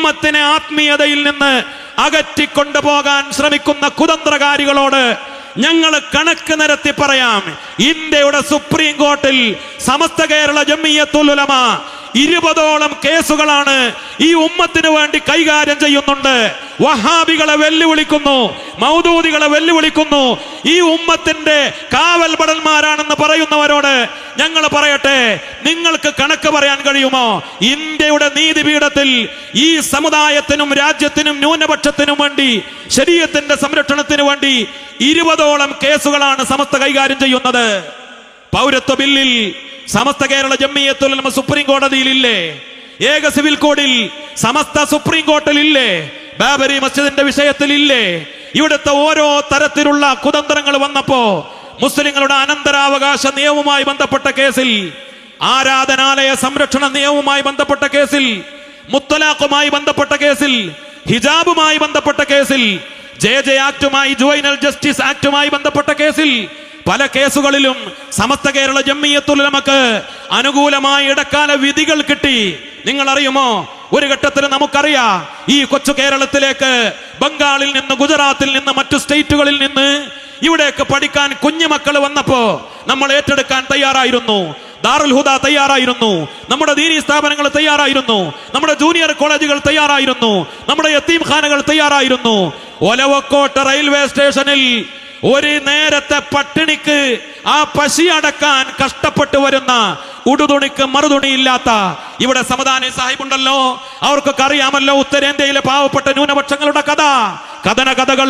ഉമ്മത്തിനെ ആത്മീയതയിൽ നിന്ന് അകറ്റിക്കൊണ്ടുപോകാൻ ശ്രമിക്കുന്ന കുതന്ത്രകാരികളോട് ഞങ്ങൾ കണക്ക് നിരത്തി പറയാം. ഇന്ത്യയുടെ സുപ്രീം കോർട്ടിൽ സമസ്ത കേരള ജംഇയ്യത്തുൽ ഉലമ 20ഓളം കേസുകളാണ് ഈ ഉമ്മത്തിന് വേണ്ടി കൈകാര്യം ചെയ്യുന്നുണ്ട്. വഹാബികളെ വെല്ലുവിളിക്കുന്നു, മൗദൂദികളെ വെല്ലുവിളിക്കുന്നു. ഈ ഉമ്മത്തിന്റെ കാവൽ ഭടന്മാരാണെന്ന് പറയുന്നവരോട് ഞങ്ങൾ പറയട്ടെ, നിങ്ങൾക്ക് കണക്ക് പറയാൻ കഴിയുമോ? ഇന്ത്യയുടെ നീതിപീഠത്തിൽ ഈ സമുദായത്തിനും രാജ്യത്തിനും ന്യൂനപക്ഷത്തിനും വേണ്ടി, ശരീഅത്തിന്റെ സംരക്ഷണത്തിനു വേണ്ടി 20ഓളം കേസുകളാണ് സമസ്ത കൈകാര്യം ചെയ്യുന്നത്. പൗരത്വ ബില്ലിൽ സമസ്ത കേരള ജംഇയ്യത്തുൽ ഉലമ സുപ്രീം കോടതിയിൽ ഇല്ലേ? ഏക സിവിൽ കോഡിൽ സമസ്ത സുപ്രീം കോർട്ടിൽ ഇല്ലേ? ബാബരി മസ്ജിദിന്റെ വിഷയത്തിൽ ഇല്ലേ? ഇവിടുത്തെ ഓരോ തരത്തിലുള്ള കുതന്ത്രങ്ങൾ വന്നപ്പോ മുസ്ലിങ്ങളുടെ അനന്തരാവകാശ നിയമവുമായി ബന്ധപ്പെട്ട കേസിൽ, ആരാധനാലയ സംരക്ഷണ നിയമവുമായി ബന്ധപ്പെട്ട കേസിൽ, മുത്തലാഖുമായി ബന്ധപ്പെട്ട കേസിൽ, ഹിജാബുമായി ബന്ധപ്പെട്ട കേസിൽ, JJ ആക്ടുമായി, ജുവൈനൽ ജസ്റ്റിസ് ആക്ടുമായി ബന്ധപ്പെട്ട കേസിൽ, പല കേസുകളിലും സമസ്ത കേരള ജംഇയ്യത്തുൽ ഉലമക്ക് അനുകൂലമായ ഇടക്കാല വിധികൾ കിട്ടി. നിങ്ങൾ അറിയുമോ? ഒരു ഘട്ടത്തിൽ നമുക്കറിയാം, ഈ കൊച്ചു കേരളത്തിലേക്ക് ബംഗാളിൽ നിന്ന്, ഗുജറാത്തിൽ നിന്ന്, മറ്റു സ്റ്റേറ്റുകളിൽ നിന്ന് ഇവിടേക്ക് പഠിക്കാൻ കുഞ്ഞുമക്കൾ വന്നപ്പോ നമ്മൾ ഏറ്റെടുക്കാൻ തയ്യാറായിരുന്നു. ദാറുൽ ഹുദ തയ്യാറായിരുന്നു, നമ്മുടെ ദീനീ സ്ഥാപനങ്ങൾ തയ്യാറായിരുന്നു, നമ്മുടെ ജൂനിയർ കോളേജുകൾ തയ്യാറായിരുന്നു, നമ്മുടെ യതീംഖാനകൾ തയ്യാറായിരുന്നു. ഒലവക്കോട്ട റെയിൽവേ സ്റ്റേഷനിൽ ഒരു നേരത്തെ പട്ടിണിക്ക് ആ പശി അടക്കാൻ കഷ്ടപ്പെട്ടു വരുന്ന, ഉടുതുണിക്ക് മറുതുണിയില്ലാത്ത ഇവിടെ സമദാനി സാഹിബുണ്ടല്ലോ, അവർക്കൊക്കെ അറിയാമല്ലോ ഉത്തരേന്ത്യയിലെ പാവപ്പെട്ട ന്യൂനപക്ഷങ്ങളുടെ കഥകൾ.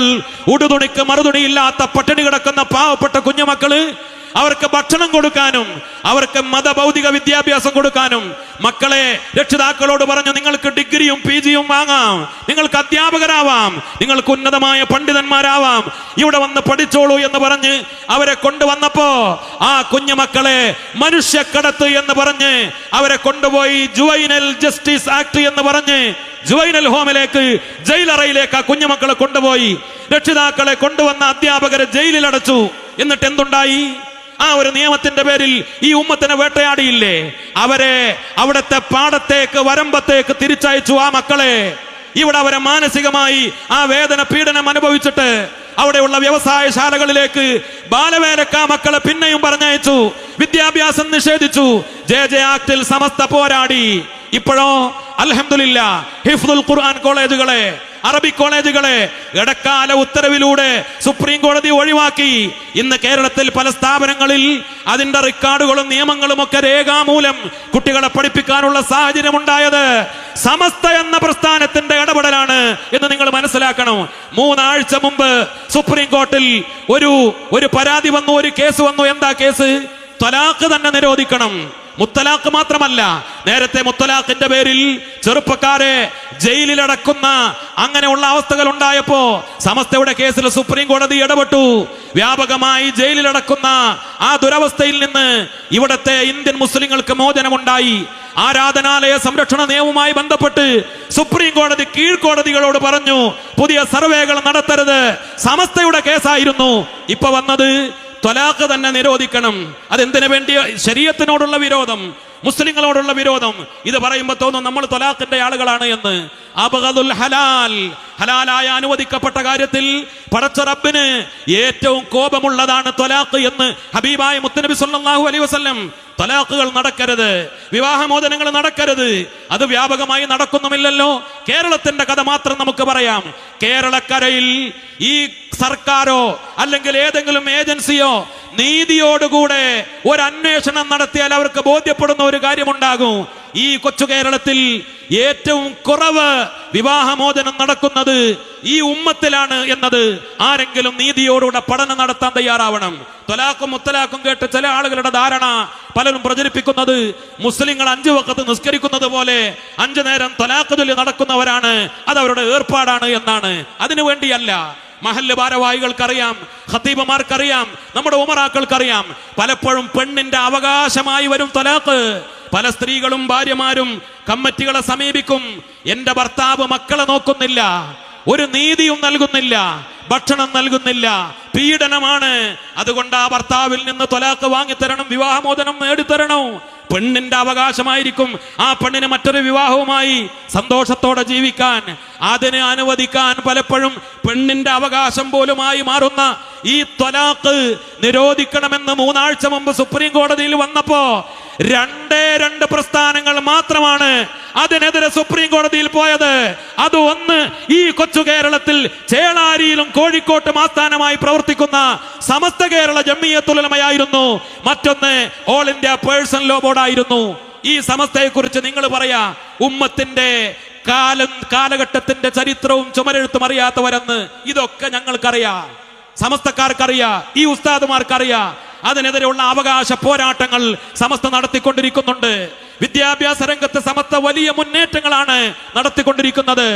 ഉടുതുണിക്ക് മറുതുണിയില്ലാത്ത പട്ടിണി കിടക്കുന്ന പാവപ്പെട്ട കുഞ്ഞുമക്കള്, അവർക്ക് ഭക്ഷണം കൊടുക്കാനും അവർക്ക് മതഭൗതിക വിദ്യാഭ്യാസം കൊടുക്കാനും മക്കളെ രക്ഷിതാക്കളോട് പറഞ്ഞു, നിങ്ങൾക്ക് ഡിഗ്രിയും PG യും വാങ്ങാം, നിങ്ങൾക്ക് അധ്യാപകരാവാം, നിങ്ങൾക്ക് ഉന്നതമായ പണ്ഡിതന്മാരാവാം, ഇവിടെ വന്ന് പഠിച്ചോളൂ എന്ന് പറഞ്ഞ് അവരെ കൊണ്ടുവന്നപ്പോ ആ കുഞ്ഞുമക്കളെ മനുഷ്യക്കടത്ത് എന്ന് പറഞ്ഞ് അവരെ കൊണ്ടുപോയി ജുവൈനൽ ജസ്റ്റിസ് ആക്ട് എന്ന് പറഞ്ഞ് ജുവൈനൽ ഹോമിലേക്ക്, ജയിലറയിലേക്ക് ആ കുഞ്ഞുമക്കളെ കൊണ്ടുപോയി. രക്ഷിതാക്കളെ കൊണ്ടുവന്ന അധ്യാപകരെ ജയിലിൽ അടച്ചു. എന്നിട്ട് എന്തുണ്ടായി? ആ ഒരു നിയമത്തിന്റെ പേരിൽ ഈ ഉമ്മത്തിനെ വേട്ടയാടിയില്ലേ? അവരെ അവിടുത്തെ പാടത്തേക്ക്, വരമ്പത്തേക്ക് തിരിച്ചയച്ചു. ആ മക്കളെ ഇവിടെ അവരെ മാനസികമായി ആ വേദന, പീഡനം അനുഭവിച്ചിട്ട് അവിടെയുള്ള വ്യവസായശാലകളിലേക്ക് ബാലവേലക്കാ മക്കളെ പിന്നെയും പറഞ്ഞയച്ചു. വിദ്യാഭ്യാസം നിഷേധിച്ചു. JJ ആക്ടിൽ സമസ്ത പോരാടി. ഇപ്പോഴോ അൽഹംദുലില്ലാ ഹിഫ്ദുൽ ഖുർആൻ കോളേജുകളെ, അറബി കോളേജുകളെ ഇടക്കാല ഉത്തരവിലൂടെ സുപ്രീം കോടതി ഒഴിവാക്കി. ഇന്ന് കേരളത്തിൽ പല സ്ഥാപനങ്ങളിൽ അതിന്റെ റെക്കോർഡുകളും നിയമങ്ങളും ഒക്കെ രേഖാമൂലം കുട്ടികളെ പഠിപ്പിക്കാനുള്ള സാഹചര്യം ഉണ്ടായത് സമസ്ത എന്ന പ്രസ്ഥാനത്തിന്റെ ഇടപെടലാണ് എന്ന് നിങ്ങൾ മനസ്സിലാക്കണം. 3 ആഴ്ച മുമ്പ് സുപ്രീം കോർട്ടിൽ ഒരു പരാതി വന്നു, ഒരു കേസ് വന്നു. എന്താ കേസ്? ത്വലാഖ് തന്നെ നിരോധിക്കണം. മുത്തലാഖ് മാത്രമല്ല, നേരത്തെ മുത്തലാഖിന്റെ പേരിൽ ചെറുപ്പക്കാരെ ജയിലിലടക്കുന്ന അങ്ങനെയുള്ള അവസ്ഥകൾ ഉണ്ടായപ്പോ സമസ്തയുടെ കേസിൽ സുപ്രീം കോടതി ഇടപെട്ടു. വ്യാപകമായി ജയിലിലടക്കുന്ന ആ ദുരവസ്ഥയിൽ നിന്ന് ഇവിടത്തെ ഇന്ത്യൻ മുസ്ലിങ്ങൾക്ക് മോചനമുണ്ടായി. ആരാധനാലയ സംരക്ഷണ നിയമവുമായി ബന്ധപ്പെട്ട് സുപ്രീം കോടതി കീഴ്ക്കോടതികളോട് പറഞ്ഞു, പുതിയ സർവേകൾ നടത്തരുത്. സമസ്തയുടെ കേസായിരുന്നു. ഇപ്പൊ വന്നത് ത്വലാഖ് തന്നെ നിരോധിക്കണം. അതെന്തിനു വേണ്ടി? ശരീഅത്തിനോടുള്ള വിരോധം, മുസ്ലിങ്ങളോടുള്ള വിരോധം. ഇത് പറയുമ്പോൾ തോന്നും നമ്മൾ ത്വലാഖിന്റെ ആളുകളാണ് എന്ന്. അബ്ഗദുൽ ഹലാൽ, ഹലാലായ അനുവദിക്കപ്പെട്ട കാര്യത്തിൽ പടച്ച റബ്ബിന് ഏറ്റവും കോപമുള്ളതാണ് ത്വലാഖ് എന്ന് ഹബീബായ മുത്തുനബി സല്ലല്ലാഹു അലൈഹി വസല്ലം. ത്വലാഖുകൾ നടക്കരുത്, വിവാഹമോചനങ്ങൾ നടക്കരുത്. അത് വ്യാപകമായി നടക്കുന്നുമില്ലല്ലോ. കേരളത്തിന്റെ കഥ മാത്രം നമുക്ക് പറയാം. കേരളക്കരയിൽ ഈ സർക്കാരോ അല്ലെങ്കിൽ ഏതെങ്കിലും ഏജൻസിയോ നീതിയോടുകൂടെ ഒരു അന്വേഷണം നടത്തിയാൽ അവർക്ക് ബോധ്യപ്പെടുന്ന ഒരു കാര്യമുണ്ടാകും. ഈ കൊച്ചു കേരളത്തിൽ ഏറ്റവും കുറവ് വിവാഹമോചനം നടക്കുന്നത് ഈ ഉമ്മത്തിലാണ് എന്നത് ആരെങ്കിലും നീതിയോടുകൂടെ പഠനം നടത്താൻ തയ്യാറാവണം. ത്വലാഖും മുത്തലാഖും കേട്ട് ചില ആളുകളുടെ ധാരണ പലരും പ്രചരിപ്പിക്കുന്നത് മുസ്ലിങ്ങൾ 5 വഖത്ത് നിസ്കരിക്കുന്നത് പോലെ 5 നേരം ത്വലാഖ് ചൊല്ലി നടക്കുന്നവരാണ്, അത് അവരുടെ ഏർപ്പാടാണ് എന്നാണ്. അതിനുവേണ്ടിയല്ല. മഹല്ല് ഭാരവാഹികൾക്കറിയാം, ഖത്തീബമാർക്കറിയാം, നമ്മുടെ ഉമറാക്കൾക്കറിയാം, പലപ്പോഴും പെണ്ണിന്റെ അവകാശമായി വരും ത്വലാഖ്. പല സ്ത്രീകളും ഭാര്യമാരും കമ്മിറ്റികളെ സമീപിക്കും. എന്റെ ഭർത്താവ് മക്കളെ നോക്കുന്നില്ല, ഒരു നീതിയും നൽകുന്നില്ല, ഭക്ഷണം നൽകുന്നില്ല, പീഡനമാണ്, അതുകൊണ്ട് ആ ഭർത്താവിൽ നിന്ന് ത്വലാഖ് വാങ്ങിത്തരണം, വിവാഹമോചനം നേടിത്തരണം. പെണ്ണിന്റെ അവകാശമായിരിക്കും ആ പെണ്ണിന് മറ്റൊരു വിവാഹവുമായി സന്തോഷത്തോടെ ജീവിക്കാൻ. അതിനെ അനുവദിക്കാൻ പലപ്പോഴും പെണ്ണിന്റെ അവകാശം പോലുമായി മാറുന്ന ഈ ത്വലാഖ് നിരോധിക്കണമെന്ന് 3 ആഴ്ച മുമ്പ് സുപ്രീം കോടതിയിൽ വന്നപ്പോ 2 പ്രസ്ഥാനങ്ങൾ മാത്രമാണ് അതിനെതിരെ സുപ്രീം കോടതിയിൽ പോയത്. അത് ഒന്ന് ഈ കൊച്ചു കേരളത്തിൽ ചേളാരിയിലും കോഴിക്കോട്ടും ആസ്ഥാനമായി പ്രവർത്തിക്കുന്ന സമസ്ത കേരള ജംഇയ്യത്തുൽ ഉലമയായിരുന്നു. മറ്റൊന്ന് ഓൾ ഇന്ത്യ പേഴ്സണൽ ലോ ബോർഡായിരുന്നു. ഈ സമസ്തയെ കുറിച്ച് നിങ്ങൾ പറയാ ഉമ്മത്തിന്റെ കാലഘട്ടത്തിന്റെ ചരിത്രവും ചുമരെഴുത്തും അറിയാത്തവരെന്ന്. ഇതൊക്കെ ഞങ്ങൾക്കറിയാം, സമസ്തക്കാർക്കറിയാം, ഈ ഉസ്താദുമാർക്കറിയാം. അതിനെതിരെയുള്ള അവകാശ പോരാട്ടങ്ങൾ സമസ്ത നടത്തിക്കൊണ്ടിരിക്കുന്നുണ്ട്. വിദ്യാഭ്യാസ രംഗത്ത് സമസ്ത വലിയ മുന്നേറ്റങ്ങളാണ് നടത്തിക്കൊണ്ടിരിക്കുന്നത്.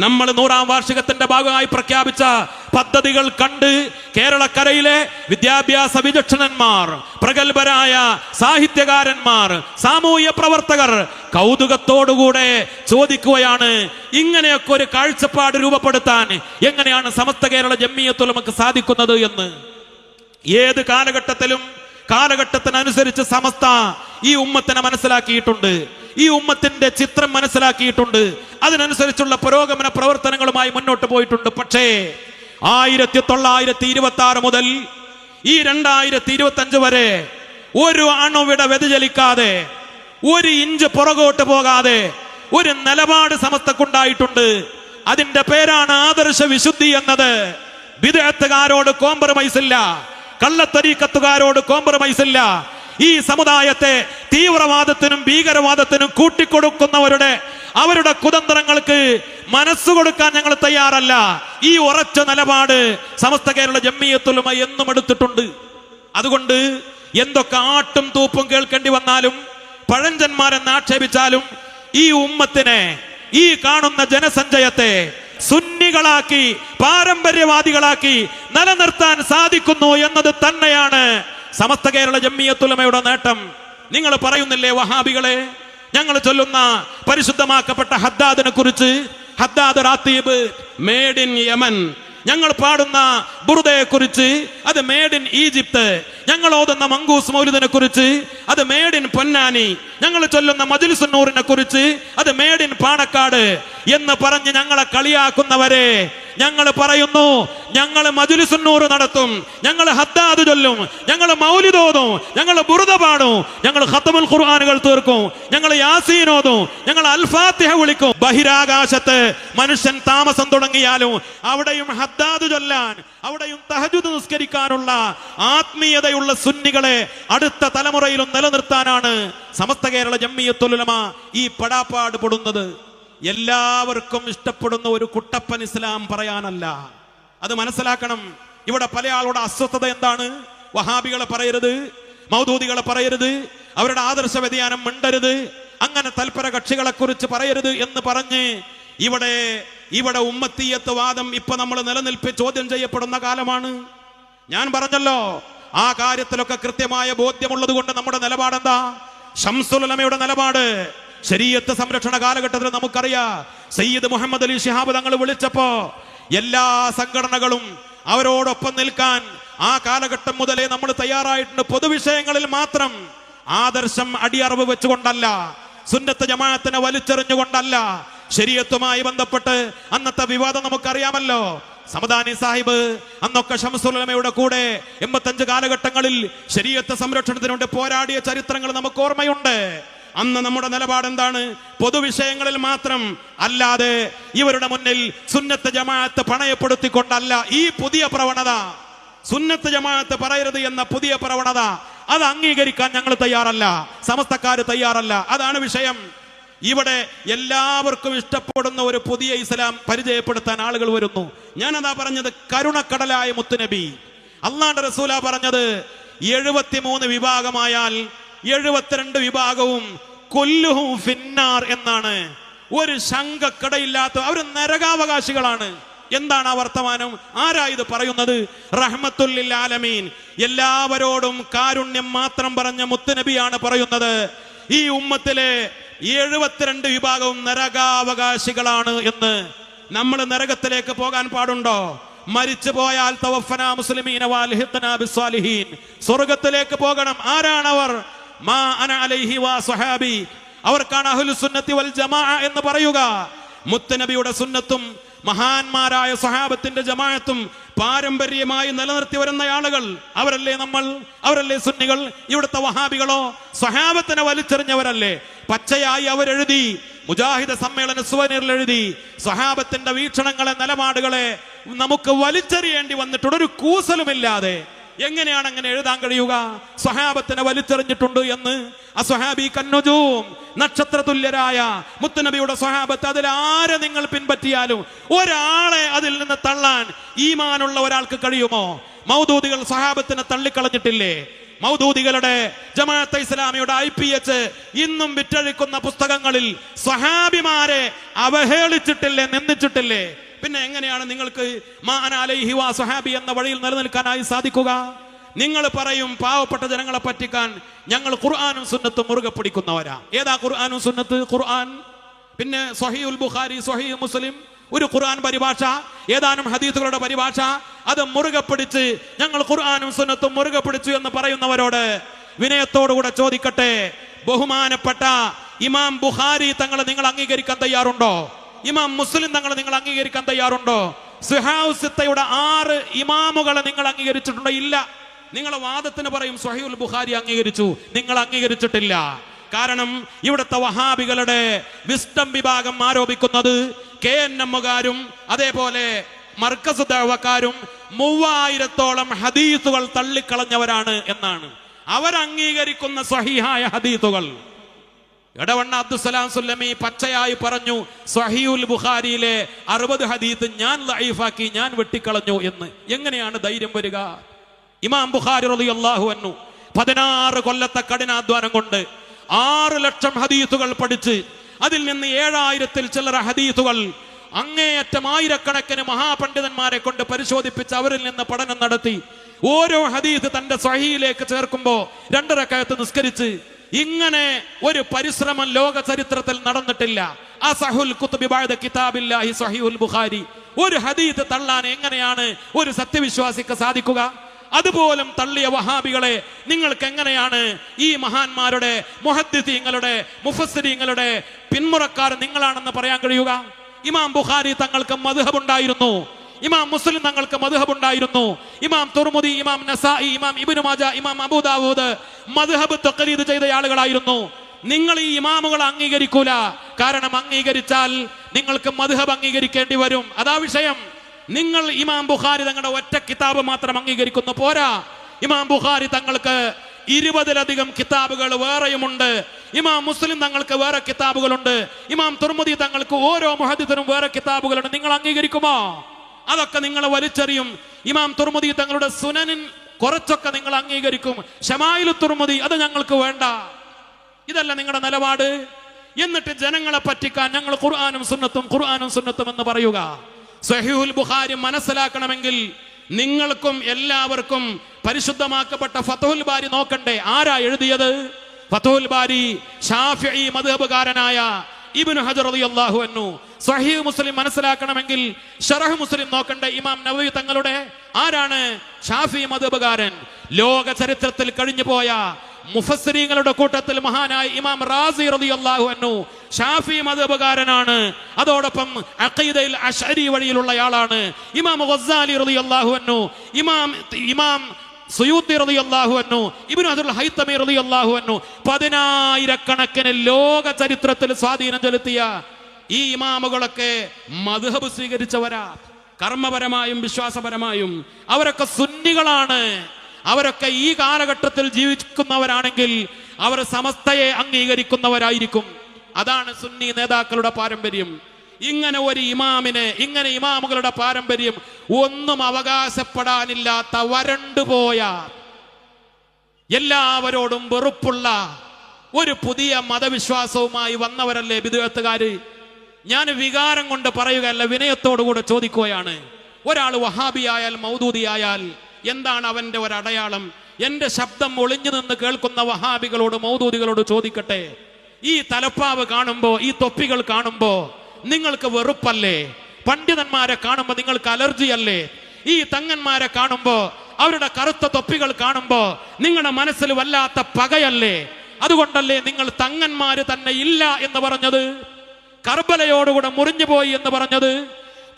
നമ്മൾ 100ാം വാർഷികത്തിന്റെ ഭാഗമായി പ്രഖ്യാപിച്ച പദ്ധതികൾ കണ്ട് കേരളക്കരയിലെ വിദ്യാഭ്യാസ വിചക്ഷണന്മാർ, പ്രഗത്ഭരായ സാഹിത്യകാരന്മാർ, സാമൂഹ്യ പ്രവർത്തകർ കൗതുകത്തോടുകൂടെ ചോദിക്കുകയാണ്, ഇങ്ങനെയൊക്കെ ഒരു കാഴ്ചപ്പാട് രൂപപ്പെടുത്താൻ എങ്ങനെയാണ് സമസ്ത കേരള ജംഇയ്യത്തുൽ ഉലമക്ക് സാധിക്കുന്നത് എന്ന്. ഏത് കാലഘട്ടത്തിനനുസരിച്ച് സമസ്ത ഈ ഉമ്മത്തിനെ മനസ്സിലാക്കിയിട്ടുണ്ട്, ഈ ഉമ്മത്തിന്റെ ചിത്രം മനസ്സിലാക്കിയിട്ടുണ്ട്, അതിനനുസരിച്ചുള്ള പുരോഗമന പ്രവർത്തനങ്ങളുമായി മുന്നോട്ട് പോയിട്ടുണ്ട്. പക്ഷേ 1926 മുതൽ ഈ 2025 വരെ ഒരു അണുവിട വ്യതിചലിക്കാതെ, 1 ഇഞ്ച് പുറകോട്ട് പോകാതെ ഒരു നിലപാട് സമസ്തക്കുണ്ടായിട്ടുണ്ട്. അതിന്റെ പേരാണ് ആദർശ വിശുദ്ധി എന്നത്. ബിദ്അത്തുകാരോട് കോംപ്രമൈസ് ഇല്ല, കള്ളത്തരീക്കത്തുകാരോട് കോംപ്രമൈസ് ഇല്ല. ഈ സമുദായത്തെ തീവ്രവാദത്തിനും ഭീകരവാദത്തിനും അവരുടെ കുതന്ത്രങ്ങൾക്ക് മനസ്സു കൊടുക്കാൻ ഞങ്ങൾ തയ്യാറല്ല. ഈ ഉറച്ച നിലപാട് സമസ്ത കേരള ജംഇയ്യത്തുൽ ഉലമ എന്നും എടുത്തിട്ടുണ്ട്. അതുകൊണ്ട് എന്തൊക്കെ ആട്ടും തൂപ്പും കേൾക്കേണ്ടി വന്നാലും, പഴഞ്ചന്മാരെന്ന് ആക്ഷേപിച്ചാലും, ഈ ഉമ്മത്തിനെ, ഈ കാണുന്ന ജനസഞ്ചയത്തെ സുന്നികളാക്കി പാരമ്പര്യവാദികളാക്കി നിലനിർത്താൻ സാധിക്കുന്നു എന്നത് തന്നെയാണ് സമസ്ത കേരള ജംഇയ്യത്തുൽ ഉലമയുടെ നേട്ടം. നിങ്ങൾ പറയുന്നില്ലേ വഹാബികളെ, ഞങ്ങൾ ചൊല്ലുന്ന പരിശുദ്ധമാക്കപ്പെട്ട ഹദ്ദാദിനെ കുറിച്ച്, ഹദ്ദാദ് റാത്തീബ് മേഡ് ഇൻ യമൻ, ഞങ്ങൾ പാടുന്ന ബുർദയെ കുറിച്ച് അത് മേഡ് ഇൻ ഈജിപ്ത്, ഞങ്ങൾ ഓതുന്ന മങ്കൂസ് മൗലിദിനെ കുറിച്ച് അത് മേഡ് ഇൻ പൊന്നാനി, ഞങ്ങൾ ചൊല്ലുന്ന മജ്ലിസുൻ നൂറിനെ കുറിച്ച് അത് മേഡ് ഇൻ പാണക്കാട് എന്ന് പറഞ്ഞ് ഞങ്ങളെ കളിയാക്കുന്നവരെ ഞങ്ങൾ പറയുന്നു, ഞങ്ങൾ മജ്ലിസുൻ നൂർ നടത്തും, ഞങ്ങൾ ഹദ്ദാദ് ചൊല്ലും, ഞങ്ങൾ മൗലിദ് ഓതും, ഞങ്ങൾ ബുർദ പാടും, ഞങ്ങൾ ഖത്മുൽ ഖുർആനുകൾ തീർക്കും, ഞങ്ങൾ യാസീൻ ഓതും, ഞങ്ങൾ അൽ ഫാത്തിഹ വിളിക്കും. ബഹിരാകാശത്ത് മനുഷ്യൻ താമസം തുടങ്ങിയാലും അവിടെയും ഹദ്ദാദ് ചൊല്ലാൻ, അവിടെയും തഹജ്ജുദ് നിസ്കരിക്കാനുള്ള ആത്മീയതയുള്ള സുന്നികളെ അടുത്ത തലമുറയിലും നിലനിർത്താനാണ് സമസ്ത കേരള ജംഇയ്യത്തുൽ ഉലമ ഈ പടാപ്പാട് പെടുന്നത്. എല്ലാവർക്കും ഇഷ്ടപ്പെടുന്ന ഒരു കുട്ടപ്പൻ ഇസ്ലാം പറയാനല്ല, അത് മനസ്സിലാക്കണം. ഇവിടെ പല ആളുടെ അസ്വസ്ഥത എന്താണ്? വഹാബികളെ പറയരുത്, മൗദൂദികളെ പറയരുത്, അവരുടെ ആദർശ വ്യതിയാനം മിണ്ടരുത്, അങ്ങനെ തൽപര കക്ഷികളെ കുറിച്ച് പറയരുത് എന്ന് പറഞ്ഞ് ഇവിടെ ഉമ്മത്തിയത്ത് വാദം ഇപ്പൊ നമ്മൾ ചോദ്യം ചെയ്യപ്പെടുന്ന കാലമാണ്. ഞാൻ പറഞ്ഞല്ലോ, ആ കാര്യത്തിലൊക്കെ കൃത്യമായ ബോധ്യമുള്ളത് കൊണ്ട് നമ്മുടെ നിലപാടെന്താ? ശംസുൽ ഉലമയുടെ നിലപാട് ശരീഅത്ത് സംരക്ഷണ കാലഘട്ടത്തിൽ നമുക്കറിയാം. സയ്യിദ് മുഹമ്മദ് അലി ശിഹാബ് തങ്ങൾ വിളിച്ചപ്പോ എല്ലാ സംഘടനകളും അവരോടൊപ്പം നിൽക്കാൻ ആ കാലഘട്ടം മുതലേ നമ്മൾ തയ്യാറായിട്ടുണ്ട്. പൊതുവിഷയങ്ങളിൽ മാത്രം ആദർശം അടിയറവ് വെച്ചുകൊണ്ടല്ല, സുന്നത്ത് ജമാഅത്തിനെ വലിച്ചെറിഞ്ഞുകൊണ്ടല്ല, ശരീഅത്തുമായി ബന്ധപ്പെട്ട് അന്നത്തെ വിവാദം നമുക്കറിയാമല്ലോ. സമദാനി സാഹിബ് അന്നൊക്കെ ശംസുൽ ഉലമയുടെ കൂടെ 85 കാലഘട്ടങ്ങളിൽ ശരീഅത്ത് സംരക്ഷണത്തിന് വേണ്ടി പോരാടിയ ചരിത്രങ്ങൾ നമുക്ക് ഓർമ്മയുണ്ട്. അന്ന് നമ്മുടെ നിലപാട് എന്താണ്? പൊതുവിഷയങ്ങളിൽ മാത്രം, അല്ലാതെ ഇവരുടെ മുന്നിൽ സുന്നത്ത് ജമാഅത്ത് പണയപ്പെടുത്തിക്കൊണ്ടല്ല. ഈ പുതിയ പ്രവണത, സുന്നത്ത് ജമാഅത്ത് പറയരുത് എന്ന പുതിയ പ്രവണത, അത് അംഗീകരിക്കാൻ ഞങ്ങൾ തയ്യാറല്ല, സമസ്തക്കാര് തയ്യാറല്ല. അതാണ് വിഷയം. ഇവിടെ എല്ലാവർക്കും ഇഷ്ടപ്പെടുന്ന ഒരു പുതിയ ഇസ്ലാം പരിചയപ്പെടുത്താൻ ആളുകൾ വരുന്നു. ഞാനതാ പറഞ്ഞത്, കരുണക്കടലായ മുത്തുനബി അല്ലാഹുവിന്റെ റസൂലാ പറഞ്ഞത് 73 വിഭാഗമായാൽ 72 വിഭാഗവും കൊല്ലുഹും ഫിന്നാർ എന്നാണ്. ഒരു ശങ്കക്കടയില്ലാത്ത അവർ നരകാവകാശികളാണ്. എന്താണ് ആ വർത്തമാനം? ആരാ ഇത് പറയുന്നത്? റഹ്മത്തുൽ ലിൽ ആലമീൻ, എല്ലാവരോടും കാരുണ്യം മാത്രം പറഞ്ഞ മുത്തുനബിയാണ് പറയുന്നത്. ഈ ഉമ്മത്തിലെ 72 വിഭാഗവും നരകാവകാശികളാണ് എന്ന്. നമ്മൾ നരകത്തിലേക്ക് പോകാൻ പാടുണ്ടോ? മരിച്ചു പോയാൽ തവഫനാ മുസ്ലിമീന വൽഹിഖ്നാ ബിസ്സാലിഹീൻ, സ്വർഗത്തിലേക്ക് പോകണം. ആരാണവർ? മാ അന അലൈഹി വ സ്വഹാബി, അവർക്കാണ് അഹ്ലുസ് സുന്നത്തി വൽ ജമാഅ എന്ന് പറയുക. മുത്തനബിയുടെ സുന്നത്തും മഹാന്മാരായ സ്വഹാബത്തിന്റെ ജമാഅത്തും പാരമ്പര്യമായി നിലനിർത്തി വരുന്ന ആളുകൾ അവരല്ലേ നമ്മൾ, അവരല്ലേ സുന്നികൾ. ഇവിടുത്തെ വഹാബികളോ സ്വഹാബത്തിനെ വലിച്ചെറിഞ്ഞവരല്ലേ. പച്ചയായി അവരെഴുതി, മുജാഹിദ് സമ്മേളന സുവനീറിൽ എഴുതി, സ്വഹാബത്തിന്റെ വീക്ഷണങ്ങളെ നിലപാടുകളെ നമുക്ക് വലിച്ചെറിയേണ്ടി വന്നിട്ടുണ്ട് ഒരു കൂസലുമില്ലാതെ. എങ്ങനെയാണ് അങ്ങനെ എഴുതാൻ കഴിയുക? സ്വഹാബത്തിനെ വലിച്ചെറിഞ്ഞിട്ടുണ്ട് എന്ന്. അസ്വഹാബി കന്നുജൂം, നക്ഷത്ര തുല്യരായ മുത്തുനബിയുടെ സ്വഹാബത്ത്, അതിൽ ആരെ നിങ്ങൾ പിൻപറ്റിയാലും ഒരാളെ അതിൽ നിന്ന് തള്ളാൻ ഈമാനുള്ള ഒരാൾക്ക് കഴിയുമോ? മൗദൂദികൾ സ്വഹാബത്തിനെ തള്ളിക്കളഞ്ഞിട്ടില്ലേ? മൗദൂദികളുടെ ജമാഅത്തെ ഇസ്ലാമിയുടെ IPH ഇന്നും വിറ്റഴിക്കുന്ന പുസ്തകങ്ങളിൽ സ്വഹാബിമാരെ അവഹേളിച്ചിട്ടില്ലേ, നിന്ദിച്ചിട്ടില്ലേ? പിന്നെ എങ്ങനെയാണ് നിങ്ങൾക്ക് മാ അന അലൈഹി വ സ്വഹാബി എന്ന വഴിയിൽ നിലനിൽക്കാനായി സാധിക്കുക? നിങ്ങൾ പറയും പാവപ്പെട്ട ജനങ്ങളെ പറ്റിക്കാൻ ഞങ്ങൾ ഖുർആനും സുന്നത്തും മുറുകെ പിടിക്കുന്നവരാ. ഏതാ ഖുർആനും സുന്നത്ത്? ഖുർആൻ, പിന്നെ സ്വഹീഹുൽ ബുഖാരി, സ്വഹീഹ് മുസ്ലിം, ഒരു ഖുർആൻ പരിഭാഷ, ഏതാനും ഹദീസുകളുടെ പരിഭാഷ, അത് മുറുകെ പിടിച്ച് ഞങ്ങൾ ഖുർആനും സുന്നത്തും മുറുകെ പിടിച്ചു എന്ന് പറയുന്നവരോട് വിനയത്തോടുകൂടെ ചോദിക്കട്ടെ, ബഹുമാനപ്പെട്ട ഇമാം ബുഖാരി തങ്ങളെ നിങ്ങൾ അംഗീകരിക്കാൻ തയ്യാറുണ്ടോ? ഇമാം മുസ്ലിം തങ്ങളെ നിങ്ങൾ അംഗീകരിക്കാൻ തയ്യാറുണ്ടോ? സുഹാഉ സിത്തയുടെ 6 ഇമാമുകളെ നിങ്ങൾ അംഗീകരിച്ചിട്ടുണ്ടോ? ഇല്ല. നിങ്ങളെ വാദത്തിന് പറയും സ്വഹീഹുൽ ബുഖാരി അംഗീകരിച്ചു, നിങ്ങൾ അംഗീകരിച്ചിട്ടില്ല. കാരണം ഇവിടുത്തെ വഹാബികളുടെ വിസ്ഡം വിഭാഗം ആരോപിക്കുന്നത് KNM-കാരും അതേപോലെ മർക്കസ് ദഅവക്കാരും 3000-ഓളം ഹദീസുകൾ തള്ളിക്കളഞ്ഞവരാണ് എന്നാണ്. അവരംഗീകരിക്കുന്ന സ്വഹീഹായ ഹദീസുകൾ. എടവണ്ണ അബ്ദുസ്സലാം സുല്ലമി പച്ചയായി പറഞ്ഞു, സ്വഹീഹുൽ ബുഖാരിയിലെ 60 ഹദീസ് ഞാൻ ലഈഫാക്കി, ഞാൻ വെട്ടിക്കളഞ്ഞു എന്ന്. എങ്ങനെയാണ് ധൈര്യം വരിക? ഇമാം ബുഖാരി റളിയല്ലാഹു അൻഹു 16 കൊല്ലത്തെ കഠിനാധ്വാനം കൊണ്ട് 6 ലക്ഷം ഹദീസുകൾ പഠിച്ച് അതിൽ നിന്ന് 7000-ൽ ചില്ലറ ഹദീസുകൾ അങ്ങേയറ്റം ആയിരക്കണക്കിന് മഹാപണ്ഡിതന്മാരെ കൊണ്ട് പരിശോധിപ്പിച്ച് അവരിൽ നിന്ന് പഠനം നടത്തി ഓരോ ഹദീസ് തന്റെ സ്വഹീഹിലേക്ക് ചേർക്കുമ്പോൾ 2 റക്അത്ത് നിസ്കരിച്ച്, ഇങ്ങനെ ഒരു പരിശ്രമം ലോക ചരിത്രത്തിൽ നടന്നിട്ടില്ല. അസഹുൽ കുതുബി ബഅദ കിതാബില്ലാഹി സ്വഹീഹുൽ ബുഖാരി. ഒരു ഹദീസ് തള്ളാൻ എങ്ങനെയാണ് ഒരു സത്യവിശ്വാസിക്ക് സാധിക്കുക? അതുപോലും തള്ളിയ വഹാബികളെ നിങ്ങൾക്ക് എങ്ങനെയാണ് ഈ മഹാന്മാരുടെ, മുഹദ്ദിസീങ്ങളുടെ, മുഫസ്സിരീങ്ങളുടെ പിന്മുറക്കാർ നിങ്ങളാണെന്ന് പറയാൻ കഴിയുക? ഇമാം ബുഖാരി തങ്ങൾക്ക് മദ്ഹബ് ഉണ്ടായിരുന്നു, ഇമാം മുസ്ലിം തങ്ങൾക്ക് മദ്ഹബ് ഉണ്ടായിരുന്നു, ഇമാം തുർമുദി, ഇമാം നസായി, ഇമാം ഇബ്നു മാജ, ഇമാം അബൂ ദാവൂദ് മദ്ഹബ് തഖ്ലീദ് ചെയ്ത ആളുകളായിരുന്നു. നിങ്ങൾ ഈ ഇമാമുകളെ അംഗീകരിക്കൂല. കാരണം അംഗീകരിച്ചാൽ നിങ്ങൾക്ക് മദ്ഹബ് അംഗീകരിക്കേണ്ടി വരും. അതാ വിഷയം. നിങ്ങൾ ഇമാം ബുഖാരി തങ്ങളുടെ ഒറ്റ കിതാബ് മാത്രം അംഗീകരിക്കുന്നു പോരാ. ഇമാം ബുഖാരി തങ്ങൾക്ക് 20-ലധികം കിതാബുകൾ വേറെയുമുണ്ട്. ഇമാം മുസ്ലിം തങ്ങൾക്ക് വേറെ കിതാബുകളുണ്ട്. ഇമാം തുർമുദി തങ്ങൾക്ക് ഓരോ മുഹദ്ദിസിനും വേറെ കിതാബുകളുണ്ട്. നിങ്ങൾ അംഗീകരിക്കുമോ? അതൊക്കെ നിങ്ങൾ വലിച്ചെറിയും. ഇമാം തുർമുദി തങ്ങളുടെ സുനനിൻ കുറച്ചൊക്കെ നിങ്ങൾ അംഗീകരിക്കും. ശമായിലു തുർമുദി അത് ഞങ്ങൾക്ക് വേണ്ട. ഇതല്ല നിങ്ങളുടെ നിലപാട്. എന്നിട്ട് ജനങ്ങളെ പറ്റിക്കാൻ ഞങ്ങൾ ഖുർആനും സുന്നത്തും, ഖുർആനും സുന്നത്തും എന്ന് പറയുക. സ്വഹീഹുൽ ബുഖാരി മനസ്സിലാക്കണമെങ്കിൽ നിങ്ങൾക്കും എല്ലാവർക്കും പരിശുദ്ധമാക്കപ്പെട്ട ഫത്ഹുൽ ബാരി നോക്കണ്ടേ? ആരാ എഴുതിയത്? ഫത്ഹുൽ ബാരി ശാഫിഈ മദ്ഹബുകാരനായ ഇബ്നു ഹജർ റളിയല്ലാഹു അൻഹു. സ്വഹീഹ് മുസ്ലിം മനസ്സിലാക്കണമെങ്കിൽ ശറഹ് മുസ്ലിം നോക്കണ്ടേ? ഇമാം നവവി തങ്ങളുടെ. ആരാണ് ശാഫിഈ മദ്ഹബുകാരൻ? ലോക ചരിത്രത്തിൽ കഴിഞ്ഞു പോയ മുഫസ്സിരീങ്ങളുടെ കൂട്ടത്തിൽ മഹാനായ ഇമാം റാസി റളിയല്ലാഹു അൻഹു ഷാഫി മദ്ഹബുകാരനാണ്. അതോടൊപ്പം അഖീദയിൽ അശ്അരി വഴിയിലുള്ള ആളാണ്. ഇമാം ഗസ്സാലി റളിയല്ലാഹു അൻഹു, ഇമാം സുയൂത്തി റളിയല്ലാഹു അൻഹു, ഇബ്നു അദുൽ ഹൈതമി റളിയല്ലാഹു അൻഹു 10,000-കണക്കിന് ലോക ചരിത്രത്തിൽ സ്വാധീനം ചെലുത്തിയ ഈ ഇമാമുകളൊക്കെ മദ്ഹബ് സ്വീകരിച്ചവരാ. കർമ്മപരമായും വിശ്വാസപരമായും അവരൊക്കെ സുന്നികളാണ്. അവരൊക്കെ ഈ കാലഘട്ടത്തിൽ ജീവിക്കുന്നവരാണെങ്കിൽ അവർ സമസ്തയെ അംഗീകരിക്കുന്നവരായിരിക്കും. അതാണ് സുന്നി നേതാക്കളുടെ പാരമ്പര്യം. ഇങ്ങനെ ഒരു ഇമാമിന്, ഇങ്ങനെ ഇമാമുകളുടെ പാരമ്പര്യം ഒന്നും അവകാശപ്പെടാനില്ലാത്ത വരണ്ടുപോയ, എല്ലാവരോടും വെറുപ്പുള്ള ഒരു പുതിയ മതവിശ്വാസവുമായി വന്നവരല്ലേ ബിദ്അത്തുകാര്? ഞാൻ വികാരം കൊണ്ട് പറയുകയല്ല, വിനയത്തോടുകൂടെ ചോദിക്കുകയാണ്. ഒരാൾ വഹാബിയായാൽ, മൗദൂദിയായാൽ എന്താണ് അവന്റെ ഒരടയാളം? എന്റെ ശബ്ദം ഒളിഞ്ഞു നിന്ന് കേൾക്കുന്ന വഹാബികളോട്, മൗദൂദികളോട് ചോദിക്കട്ടെ, ഈ തലപ്പാവ് കാണുമ്പോ, ഈ തൊപ്പികൾ കാണുമ്പോ നിങ്ങൾക്ക് വെറുപ്പല്ലേ? പണ്ഡിതന്മാരെ കാണുമ്പോ നിങ്ങൾക്ക് അലർജി അല്ലേ? ഈ തങ്ങന്മാരെ കാണുമ്പോ, അവരുടെ കറുത്ത തൊപ്പികൾ കാണുമ്പോ നിങ്ങളുടെ മനസ്സിൽ വല്ലാത്ത പകയല്ലേ? അതുകൊണ്ടല്ലേ നിങ്ങൾ തങ്ങന്മാര് തന്നെ ഇല്ല എന്ന് പറഞ്ഞത്, കർബലയോടുകൂടെ മുറിഞ്ഞുപോയി എന്ന് പറഞ്ഞത്.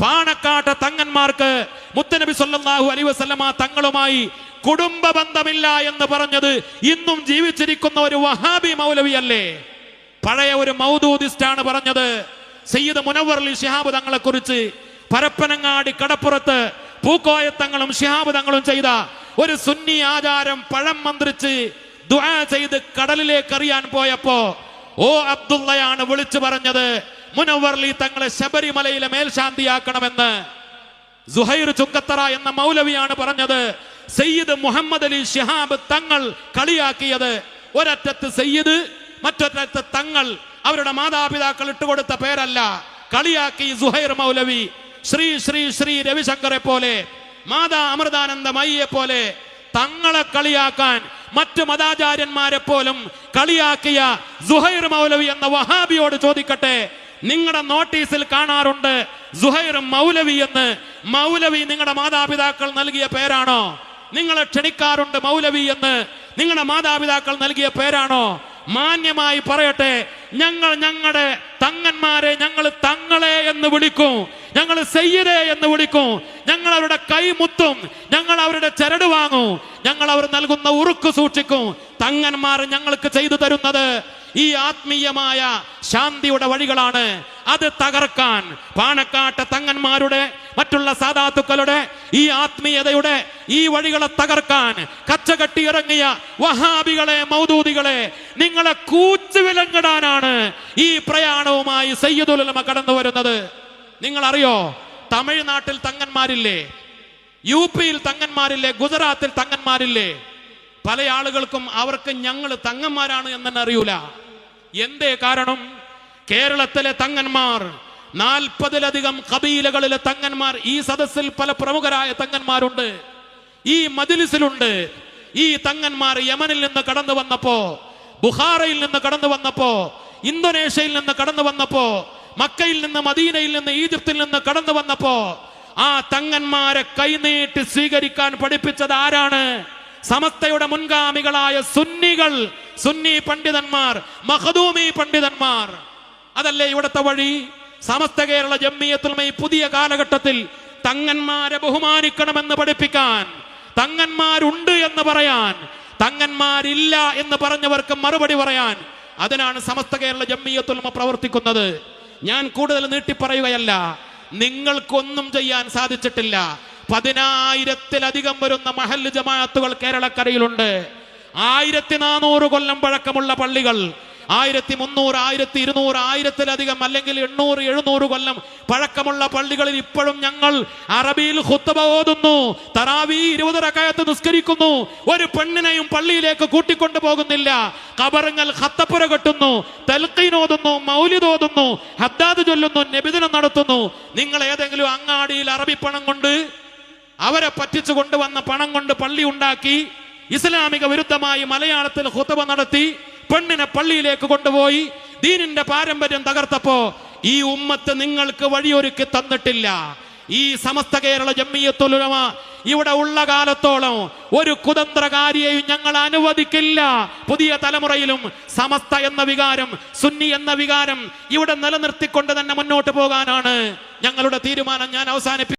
പാണക്കാട്ടെ തങ്ങന്മാർക്ക് മുത്തനബി സല്ലല്ലാഹു അലൈഹി വസല്ലമ തങ്ങളുമായി കുടുംബ ബന്ധമില്ല എന്ന് പറഞ്ഞത് ഇന്നും ജീവിച്ചിരിക്കുന്ന ഒരു വഹാബി മൗലവിയല്ലേ? പഴയ ഒരു മൗദൂദിസ്റ്റാണ് പറഞ്ഞത്. സയ്യിദ് മുനവ്വർ അലി ശിഹാബ് തങ്ങളെ കുറിച്ച് പരപ്പനങ്ങാടി കടപ്പുറത്ത് പൂക്കോയത്തങ്ങളും ശിഹാബ് തങ്ങളും ചെയ്ത ഒരു സുന്നി ആചാരം പഴം മന്ത്രിച്ച് ദുആ ചെയ്ത് കടലിലേക്ക് എറിയാൻ പോയപ്പോ ഓ അബ്ദുള്ളയാണ് വിളിച്ചു പറഞ്ഞത് മുനവ്വർ അലി തങ്ങളെ ശബരിമലയിലെ മേൽശാന്തിയാക്കണമെന്ന്. സുഹൈർ ചുങ്കത്തറ എന്ന മൗലവിയാണ് പറഞ്ഞത്. സയ്യിദ് മുഹമ്മദ് അലി ശിഹാബ് തങ്ങൾ കളിയാക്കിയത് ഒരറ്റത്ത് സയ്യിദ്, മറ്റൊരറ്റത്ത് തങ്ങൾ. അവരുടെ മാതാപിതാക്കൾ ഇട്ടുകൊടുത്ത പേരല്ല. കളിയാക്കി സുഹൈർ മൗലവി. ശ്രീ ശ്രീ ശ്രീ രവിശങ്കറെ പോലെ, മാതാ അമൃതാനന്ദമയിയെ പോലെ തങ്ങളെ കളിയാക്കാൻ മറ്റു മതാചാര്യന്മാരെ പോലും കളിയാക്കിയ സുഹൈർ മൗലവി എന്ന വഹാബിയോട് ചോദിക്കട്ടെ, നിങ്ങളുടെ നോട്ടീസിൽ കാണാറുണ്ട് സുഹൈർ മൗലവി എന്ന്. മൗലവി നിങ്ങളുടെ മാതാപിതാക്കൾ നൽകിയ പേരാണോ? നിങ്ങളെ ക്ഷണിക്കാറുണ്ട് മൗലവി എന്ന്. നിങ്ങളുടെ മാതാപിതാക്കൾ നൽകിയ പേരാണോ? മാന്യമായി പറയട്ടെ, ഞങ്ങളുടെ തങ്ങന്മാരെ ഞങ്ങൾ തങ്ങളെ എന്ന് വിളിക്കും, ഞങ്ങൾ സയ്യിദേ എന്ന് വിളിക്കും, ഞങ്ങൾ അവരുടെ കൈമുത്തും, ഞങ്ങൾ അവരുടെ ചരട് വാങ്ങും, ഞങ്ങൾ അവർ നൽകുന്ന ഉറുക്ക് സൂക്ഷിക്കും. തങ്ങന്മാർ ഞങ്ങൾക്ക് ചെയ്തു തരുന്നത് ഈ ആത്മീയമായ ശാന്തിയുടെ വഴികളാണ്. അത് തകർക്കാൻ പാണക്കാട്ടെ തങ്ങന്മാരുടെ, മറ്റുള്ള സാദാത്തുക്കളുടെ ഈ ആത്മീയതയുടെ ഈ വഴികളെ തകർക്കാൻ കച്ചകെട്ടി ഇറങ്ങിയ വഹാബികളെ, മൗദൂദികളെ, നിങ്ങളെ കൂച്ചുവിലങ്ങിടാനാണ് ഈ പ്രയാണവുമായി സയ്യിദുൽ ഉലമ കടന്നു വരുന്നത്. നിങ്ങൾ അറിയോ, തമിഴ്നാട്ടിൽ തങ്ങന്മാരില്ലേ? യു പിയിൽ തങ്ങന്മാരില്ലേ? ഗുജറാത്തിൽ തങ്ങന്മാരില്ലേ? പല ആളുകൾക്കും അവർക്ക് ഞങ്ങൾ തങ്ങന്മാരാണ് എന്നെ അറിയൂല. എന്തേ കാരണം? കേരളത്തിലെ തങ്ങന്മാർ, 40-ലധികം കബീലകളിലെ തങ്ങന്മാർ, ഈ സദസ്സിൽ പല പ്രമുഖരായ തങ്ങന്മാരുണ്ട്, ഈ മജ്ലിസിലുണ്ട്. ഈ തങ്ങന്മാർ യമനിൽ നിന്ന് കടന്നു വന്നപ്പോ, ബുഖാറയിൽ നിന്ന് കടന്നു വന്നപ്പോ, ഇന്തോനേഷ്യയിൽ നിന്ന് കടന്നു വന്നപ്പോ, മക്കയിൽ നിന്ന്, മദീനയിൽ നിന്ന്, ഈജിപ്തിൽ നിന്ന് കടന്നു വന്നപ്പോ ആ തങ്ങന്മാരെ കൈനീട്ടി സ്വീകരിക്കാൻ പഠിപ്പിച്ചത് ആരാണ്? സമസ്തയുടെ മുൻഗാമികളായ സുന്നികൾ, സുന്നി പണ്ഡിതന്മാർ, മഖ്ദൂമി പണ്ഡിതന്മാർ. അതല്ലേ ഇവിടുത്തെ വഴി? സമസ്ത കേരള ജംഇയ്യത്തുൽ ഉലമ പുതിയ കാലഘട്ടത്തിൽ തങ്ങന്മാരെ ബഹുമാനിക്കണമെന്ന് പഠിപ്പിക്കാൻ, തങ്ങന്മാരുണ്ട് എന്ന് പറയാൻ, തങ്ങന്മാരില്ല എന്ന് പറഞ്ഞവർക്ക് മറുപടി പറയാൻ, അതിനാണ് സമസ്ത കേരള ജംഇയ്യത്തുൽ ഉലമ പ്രവർത്തിക്കുന്നത്. ഞാൻ കൂടുതൽ നീട്ടിപ്പറയുകയല്ല. നിങ്ങൾക്കൊന്നും ചെയ്യാൻ സാധിച്ചിട്ടില്ല. 10,000-ലധികം വരുന്ന മഹല്ല് ജമാഅത്തുകൾ കേരളക്കരയിലുണ്ട്. 1400 കൊല്ലം പഴക്കമുള്ള പള്ളികൾ, 1300, 1200, 1000-ലധികം അല്ലെങ്കിൽ 800, 700 കൊല്ലം പഴക്കമുള്ള പള്ളികളിൽ ഇപ്പോഴും ഞങ്ങൾ അറബിയിൽ ഖുത്ബ ഓതുന്നു, തറാവീ 20 റകഅത്ത് നിസ്കരിക്കുന്നു. ഒരു പെണ്ണിനെയും പള്ളിയിലേക്ക് കൂട്ടിക്കൊണ്ടു പോകുന്നില്ല. ഖബറുകൾ ഖത്തപ്പുര കെട്ടുന്നു, തൽഖീൻ ഓതുന്നു, മൗലിദ് ഓതുന്നു, ഹദ്ദാദ് ചൊല്ലുന്നു, നബിദിനം നടത്തുന്നു. നിങ്ങൾ ഏതെങ്കിലും അങ്ങാടിയിൽ അറബി പണം കൊണ്ട്, അവരെ പറ്റിച്ചു കൊണ്ടുവന്ന പണം കൊണ്ട് പള്ളി ഉണ്ടാക്കി, ഇസ്ലാമിക വിരുദ്ധമായി മലയാളത്തിൽ ഖുത്ബ നടത്തി, പെണ്ണിനെ പള്ളിയിലേക്ക് കൊണ്ടുപോയി ദീനിന്റെ പാരമ്പര്യം തകർത്തപ്പോ ഈ ഉമ്മത്ത് നിങ്ങൾക്ക് വഴിയൊരുക്കി തന്നിട്ടില്ല. ഈ സമസ്ത കേരള ജംഇയ്യത്തുൽ ഉലമ ഇവിടെ ഉള്ള കാലത്തോളം ഒരു കുതന്ത്രകാരിയെയും ഞങ്ങൾ അനുവദിക്കില്ല. പുതിയ തലമുറയിലും സമസ്ത എന്ന വികാരം, സുന്നി എന്ന വികാരം ഇവിടെ നിലനിർത്തിക്കൊണ്ട് തന്നെ മുന്നോട്ട് പോകാനാണ് ഞങ്ങളുടെ തീരുമാനം. ഞാൻ അവസാനിപ്പിക്കും.